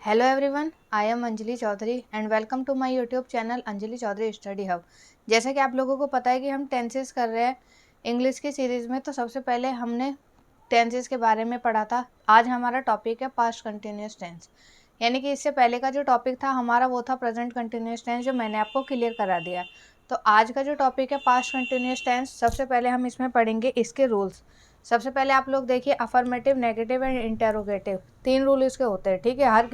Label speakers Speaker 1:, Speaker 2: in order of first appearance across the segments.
Speaker 1: Hello everyone, I am Anjali Chaudhary and welcome to my YouTube channel Anjali Chaudhary study hub. जैसा कि आप लोगों को पता है कि हम टेंसेस कर रहे हैं इंग्लिश की सीरीज़ में, तो सबसे पहले हमने टेंसेस के बारे में पढ़ा था। आज हमारा टॉपिक है पास्ट कंटिन्यूस टेंस, यानी कि इससे पहले का जो टॉपिक था हमारा वो था प्रेजेंट कंटिन्यूस टेंस, जो मैंने आपको क्लियर करा दिया। तो आज का जो टॉपिक है पास्ट कंटिन्यूस टेंस, सबसे पहले हम इसमें पढ़ेंगे इसके रूल्स। सबसे पहले आप लोग देखिए, affirmative, negative and interrogative, 3 rule इसके होते हैं। ठीक है, हर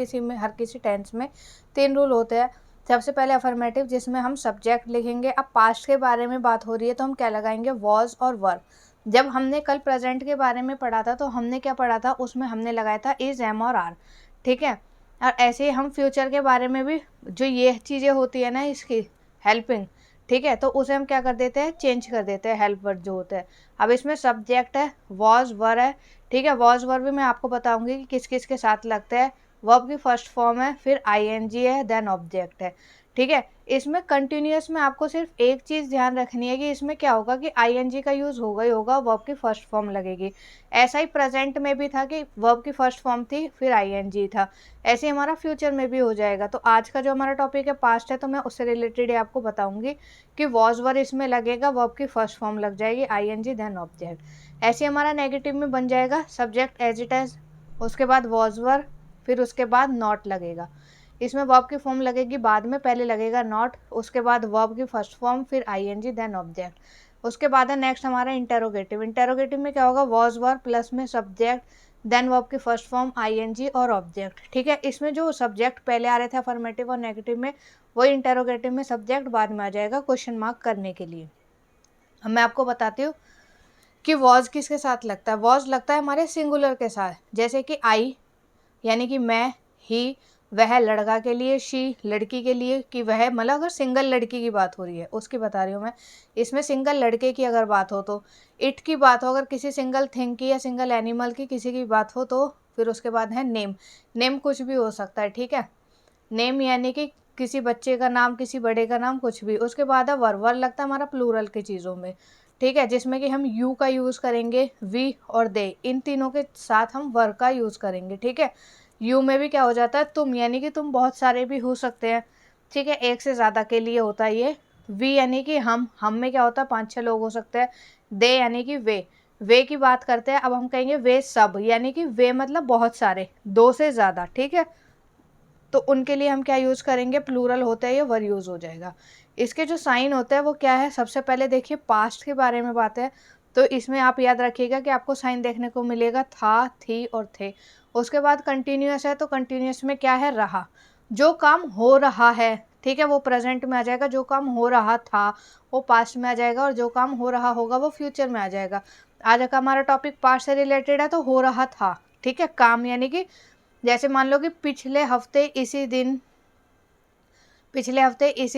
Speaker 1: किसी टेंस में 3 रूल होते हैं। सबसे पहले अफर्मेटिव, जिसमें हम सब्जेक्ट लिखेंगे। अब पास्ट के बारे में बात हो रही है तो हम क्या लगाएंगे, वॉज और वर। जब हमने कल प्रेजेंट के बारे में पढ़ा था तो हमने क्या पढ़ा था, उसमें हमने लगाया था इज, एम और आर। ठीक है, और ऐसे ही हम फ्यूचर के बारे में भी, जो ये चीज़ें होती है ना इसकी हेल्पिंग, ठीक है, तो उसे हम क्या कर देते हैं, चेंज कर देते हैं, हेल्प वर्ड जो होता है। अब इसमें सब्जेक्ट है, वॉज, वर है। ठीक है, वॉज वर भी मैं आपको बताऊंगी कि किस किस के साथ लगता है। वर्ब की फर्स्ट फॉर्म है, फिर आईएनजी है, देन ऑब्जेक्ट है। ठीक है, इसमें कंटिन्यूअस में आपको सिर्फ एक चीज़ ध्यान रखनी है कि इसमें क्या होगा कि आईएनजी का यूज़ होगा ही होगा, वर्ब की फर्स्ट फॉर्म लगेगी। ऐसा ही प्रेजेंट में भी था कि वर्ब की फर्स्ट फॉर्म थी, फिर आईएनजी था। ऐसे हमारा फ्यूचर में भी हो जाएगा। तो आज का जो हमारा टॉपिक है पास्ट है, तो मैं उससे रिलेटेड ही आपको बताऊंगी कि वॉज वर इसमें लगेगा, वर्ब की फर्स्ट फॉर्म लग जाएगी, आईएनजी देन ऑब्जेक्ट। ऐसे हमारा नेगेटिव में बन जाएगा सब्जेक्ट एज इट एज, उसके बाद वॉज वर, फिर उसके बाद नॉट लगेगा। इसमें वर्ब की फॉर्म लगेगी बाद में, पहले लगेगा नॉट, उसके बाद वर्ब की फर्स्ट फॉर्म, फिर आईएनजी देन ऑब्जेक्ट। उसके बाद है नेक्स्ट हमारा इंटेरोगेटिव। इंटेरोगेटिव में क्या होगा, वॉज वर प्लस में सब्जेक्ट, देन वर्ब की फर्स्ट फॉर्म, आईएनजी और ऑब्जेक्ट। ठीक है, इसमें जो सब्जेक्ट पहले आ रहे थे अफर्मेटिव और नेगेटिव में, वही इंटेरोगेटिव में सब्जेक्ट बाद में आ जाएगा क्वेश्चन मार्क करने के लिए। अब मैं आपको बताती हूँ कि वॉज किसके साथ लगता है। वॉज लगता है हमारे सिंगुलर के साथ, जैसे कि आई यानी कि मैं, ही वह लड़का के लिए, शी लड़की के लिए, कि वह, मतलब अगर सिंगल लड़की की बात हो रही है उसकी बता रही हूँ मैं। इसमें सिंगल लड़के की अगर बात हो तो, इट की बात हो, अगर किसी सिंगल थिंग की या सिंगल एनिमल की किसी की बात हो तो, फिर उसके बाद है नेम। नेम कुछ भी हो सकता है। ठीक है, नेम यानी कि किसी बच्चे का नाम, किसी बड़े का नाम, कुछ भी। उसके बाद है वर। वर लगता है हमारा प्लूरल की चीज़ों में। ठीक है, जिसमें कि हम यू का यूज़ करेंगे, वी और दे, इन तीनों के साथ हम वर का यूज़ करेंगे। ठीक है, यू में भी क्या हो जाता है, तुम, यानी कि तुम बहुत सारे भी हो सकते हैं। ठीक है, एक से ज़्यादा के लिए होता है ये। वी यानी कि हम में क्या होता है, 5-6 लोग हो सकते हैं। दे यानी कि वे की बात करते हैं। अब हम कहेंगे वे सब, यानी कि वे मतलब बहुत सारे, 2 से ज़्यादा। ठीक है, तो उनके लिए हम क्या यूज़ करेंगे, प्लूरल होता है, ये वर यूज़ हो जाएगा। इसके जो साइन होता है वो क्या है, सबसे पहले देखिए पास्ट के बारे में बात है, तो इसमें आप याद रखिएगा कि आपको साइन देखने को मिलेगा था, थी और थे। उसके बाद कंटिन्यूअस है, तो कंटिन्यूअस में क्या है, रहा। जो काम हो रहा है, ठीक है, वो प्रेजेंट में आ जाएगा। जो काम हो रहा था वो पास्ट में आ जाएगा, और जो काम हो रहा होगा वो फ्यूचर में आ जाएगा। आज का हमारा टॉपिक पास्ट से रिलेटेड है, तो हो रहा था। ठीक है, काम यानी कि जैसे मान लो कि पिछले हफ्ते इसी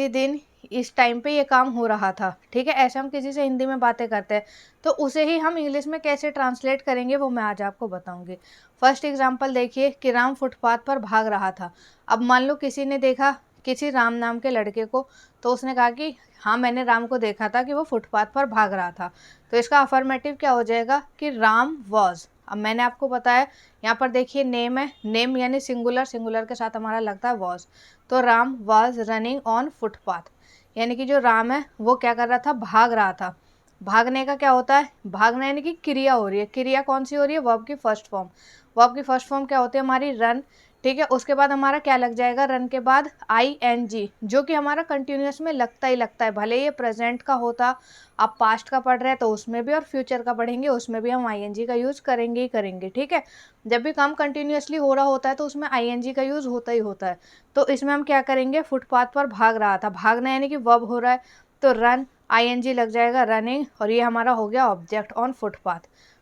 Speaker 1: दिन इस टाइम पे ये काम हो रहा था। ठीक है, ऐसे हम किसी से हिंदी में बातें करते हैं तो उसे ही हम इंग्लिश में कैसे ट्रांसलेट करेंगे वो मैं आज आपको बताऊंगी। फर्स्ट एग्जांपल देखिए कि राम फुटपाथ पर भाग रहा था। अब मान लो किसी ने देखा किसी राम नाम के लड़के को, तो उसने कहा कि हाँ मैंने राम को देखा था कि वो फुटपाथ पर भाग रहा था। तो इसका अफर्मेटिव क्या हो जाएगा कि राम वॉज। अब मैंने आपको बताया, यहाँ पर देखिए नेम है, नेम यानी सिंगुलर, सिंगुलर के साथ हमारा लगता है वॉज। तो Ram was running on footpath, यानी कि जो राम है वो क्या कर रहा था, भाग रहा था। भागने का क्या होता है, भागना यानी कि क्रिया हो रही है। क्रिया कौन सी हो रही है, वर्ब की फर्स्ट फॉर्म। वर्ब की फर्स्ट फॉर्म क्या होती है हमारी, रन। ठीक है, उसके बाद हमारा क्या लग जाएगा, रन के बाद आई एन जी, जो कि हमारा कंटिन्यूस में लगता ही लगता है, भले ये प्रेजेंट का होता। आप पास्ट का पढ़ रहे हैं तो उसमें भी, और फ्यूचर का पढ़ेंगे उसमें भी हम आई एन जी का यूज़ करेंगे ही करेंगे। ठीक है, जब भी काम कंटिन्यूसली हो रहा होता है तो उसमें आई एन जी का यूज़ होता ही होता है। तो इसमें हम क्या करेंगे, फुटपाथ पर भाग रहा था, भागना यानी कि वर्ब हो रहा है, तो रन आईएनजी लग जाएगा, रनिंग, और ये हमारा हो गया ऑब्जेक्ट ऑन फुटपाथ।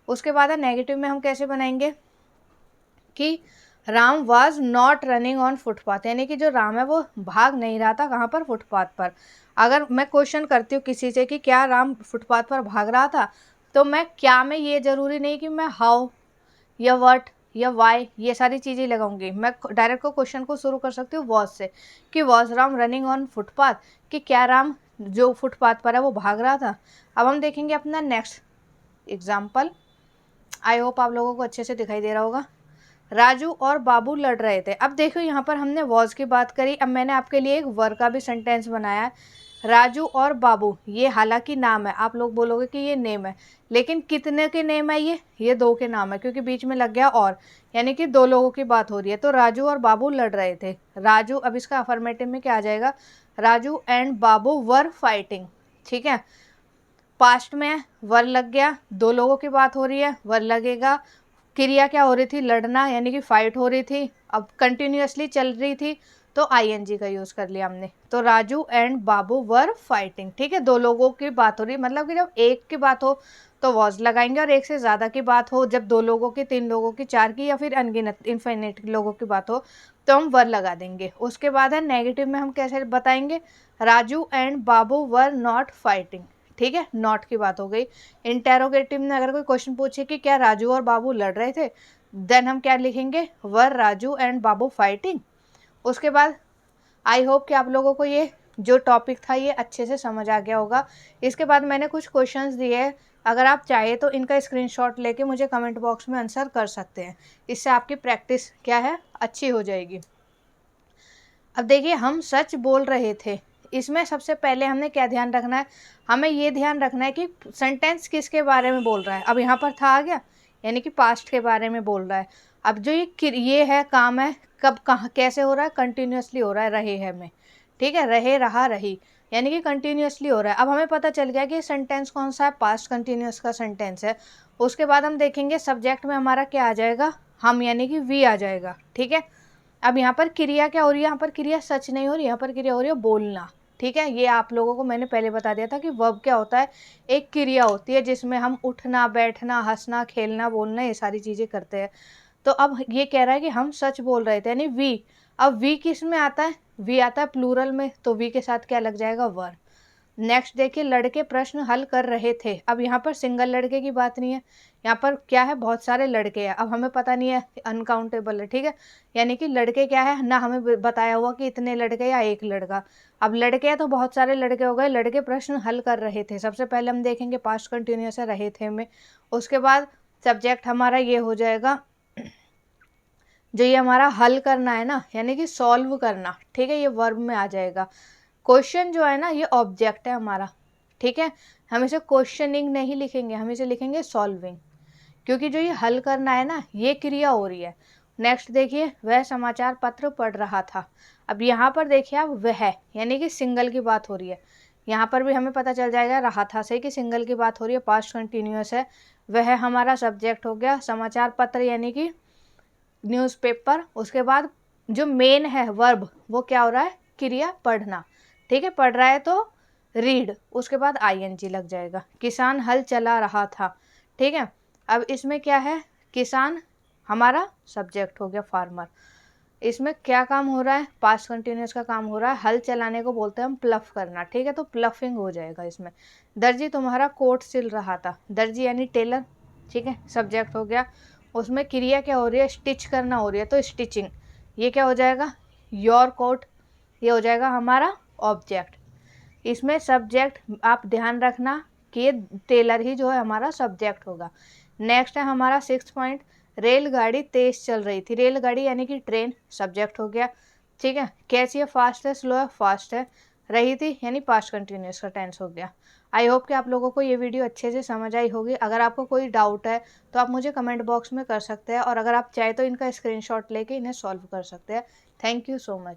Speaker 1: उसके बाद है नेगेटिव में हम कैसे बनाएंगे कि Ram was not running on footpath, यानी कि जो राम है वो भाग नहीं रहा था, कहाँ पर, फुटपाथ पर। अगर मैं क्वेश्चन करती हूँ किसी से कि क्या राम फुटपाथ पर भाग रहा था, तो मैं क्या में ये जरूरी नहीं कि मैं हाउ या व्हाट या वाई ये सारी चीज़ें लगाऊंगी। मैं डायरेक्ट को क्वेश्चन को शुरू कर सकती हूँ वॉज से, कि was Ram running on footpath, कि क्या राम जो फुटपाथ पर है वो भाग रहा था। अब हम देखेंगे अपना नेक्स्ट एग्जाम्पल। आई होप आप लोगों को अच्छे से दिखाई दे रहा होगा। राजू और बाबू लड़ रहे थे। अब देखो यहाँ पर हमने वॉज की बात करी, अब मैंने आपके लिए एक वर का भी सेंटेंस बनाया है। राजू और बाबू, ये हालांकि नाम है, आप लोग बोलोगे कि ये नेम है, लेकिन कितने के नेम है ये दो के नाम है, क्योंकि बीच में लग गया और, यानी कि दो लोगों की बात हो रही है। तो राजू और बाबू लड़ रहे थे। राजू, अब इसका अफर्मेटिव में क्या आ जाएगा, Raju and Babu were fighting. ठीक है, पास्ट में वर लग गया, दो लोगों की बात हो रही है, वर लगेगा। क्रिया क्या हो रही थी, लड़ना, यानी कि फाइट हो रही थी, अब कंटिन्यूअसली चल रही थी, तो आईएनजी का यूज़ कर लिया हमने। तो Raju and Babu were fighting. ठीक है, दो लोगों की बात हो रही है, मतलब कि जब एक की बात हो तो वॉज लगाएंगे, और एक से ज़्यादा की बात हो, जब दो लोगों की, तीन लोगों की, चार की, या फिर अनगिनत इन्फिनिट लोगों की बात हो, तो हम वर लगा देंगे। उसके बाद है नेगेटिव में हम कैसे बताएंगे, Raju and Babu were not fighting. ठीक है, नॉट की बात हो गई। इंटेरोगेटिव में अगर कोई क्वेश्चन पूछे कि क्या राजू और बाबू लड़ रहे थे, देन हम क्या लिखेंगे, वर राजू एंड बाबू फाइटिंग। उसके बाद आई होप कि आप लोगों को ये जो टॉपिक था ये अच्छे से समझ आ गया होगा। इसके बाद मैंने कुछ क्वेश्चंस दिए हैं, अगर आप चाहे तो इनका स्क्रीनशॉट लेके मुझे कमेंट बॉक्स में आंसर कर सकते हैं, इससे आपकी प्रैक्टिस क्या है, अच्छी हो जाएगी। अब देखिए, हम सच बोल रहे थे, इसमें सबसे पहले हमने क्या ध्यान रखना है, हमें ये ध्यान रखना है कि सेंटेंस किसके बारे में बोल रहा है। अब यहाँ पर था आ गया, यानी कि पास्ट के बारे में बोल रहा है। अब जो ये है, काम है, कब कहाँ कैसे हो रहा है, कंटिन्यूअसली हो रहा है, रहे है में। ठीक है, रहे, रहा, रही, यानी कि कंटिन्यूअसली हो रहा है। अब हमें पता चल गया कि सेंटेंस कौन सा है, पास्ट कंटिन्यूअस का सेंटेंस है। उसके बाद हम देखेंगे सब्जेक्ट में हमारा क्या आ जाएगा, हम, यानी कि वी आ जाएगा। ठीक है, अब यहाँ पर क्रिया क्या हो रही है, यहाँ पर क्रिया सच नहीं हो रही, यहाँ पर क्रिया हो रही है बोलना। ठीक है, ये आप लोगों को मैंने पहले बता दिया था कि वर्ब क्या होता है, एक क्रिया होती है जिसमें हम उठना, बैठना, हंसना, खेलना, बोलना, ये सारी चीज़ें करते हैं। तो अब ये कह रहा है कि हम सच बोल रहे थे, यानी वी। अब वी किस में आता है, वी आता है प्लूरल में, तो वी के साथ क्या लग जाएगा, वर। नेक्स्ट देखिए, लड़के प्रश्न हल कर रहे थे। अब यहाँ पर सिंगल लड़के की बात नहीं है, यहाँ पर क्या है, बहुत सारे लड़के हैं। अब हमें पता नहीं है, अनकाउंटेबल है। ठीक है, यानी कि लड़के क्या है ना, हमें बताया हुआ कि इतने लड़के या एक लड़का। अब लड़के हैं तो बहुत सारे लड़के हो गए। लड़के प्रश्न हल कर रहे थे, सबसे पहले हम देखेंगे पास्ट कंटिन्यूअस है, रहे थे में। उसके बाद सब्जेक्ट हमारा ये हो जाएगा, जो ये हमारा हल करना है ना, यानी कि सॉल्व करना। ठीक है, ये वर्ब में आ जाएगा। क्वेश्चन जो है ना, ये ऑब्जेक्ट है हमारा। ठीक है, हम इसे क्वेश्चनिंग नहीं लिखेंगे, हम इसे लिखेंगे सॉल्विंग, क्योंकि जो ये हल करना है ना, ये क्रिया हो रही है। नेक्स्ट देखिए, वह समाचार पत्र पढ़ रहा था। अब यहाँ पर देखिए आप, वह, यानी कि सिंगल की बात हो रही है। यहाँ पर भी हमें पता चल जाएगा रहा था से कि सिंगल की बात हो रही है, पास्ट कंटिन्यूअस है। वह हमारा सब्जेक्ट हो गया, समाचार पत्र यानी कि न्यूज़पेपर। उसके बाद जो मेन है वर्ब, वो क्या हो रहा है, क्रिया पढ़ना। ठीक है, पढ़ रहा है तो रीड, उसके बाद आईएनजी लग जाएगा। किसान हल चला रहा था। ठीक है, अब इसमें क्या है, किसान हमारा सब्जेक्ट हो गया, फार्मर। इसमें क्या काम हो रहा है, पास्ट कंटिन्यूअस का काम हो रहा है, हल चलाने को बोलते हैं हम प्लफ करना। ठीक है, तो प्लफिंग हो जाएगा इसमें। दर्जी तुम्हारा कोट सिल रहा था, दर्जी यानी टेलर। ठीक है, सब्जेक्ट हो गया। उसमें क्रिया क्या हो रही है, स्टिच करना हो रही है, तो स्टिचिंग, ये क्या हो जाएगा, योर कोट, ये हो जाएगा हमारा ऑब्जेक्ट। इसमें सब्जेक्ट आप ध्यान रखना कि टेलर ही जो है हमारा सब्जेक्ट होगा। नेक्स्ट है हमारा 6 पॉइंट, रेलगाड़ी तेज चल रही थी। रेलगाड़ी यानी कि ट्रेन, सब्जेक्ट हो गया। ठीक है, कैसी है, फास्ट है, स्लो है, फास्ट है। रही थी यानी पास्ट कंटिन्यूअस का टेंस हो गया। आई होप कि आप लोगों को ये वीडियो अच्छे से समझ आई होगी। अगर आपको कोई डाउट है तो आप मुझे कमेंट बॉक्स में कर सकते हैं, और अगर आप चाहे तो इनका स्क्रीनशॉट लेके इन्हें सॉल्व कर सकते हैं। Thank you so much.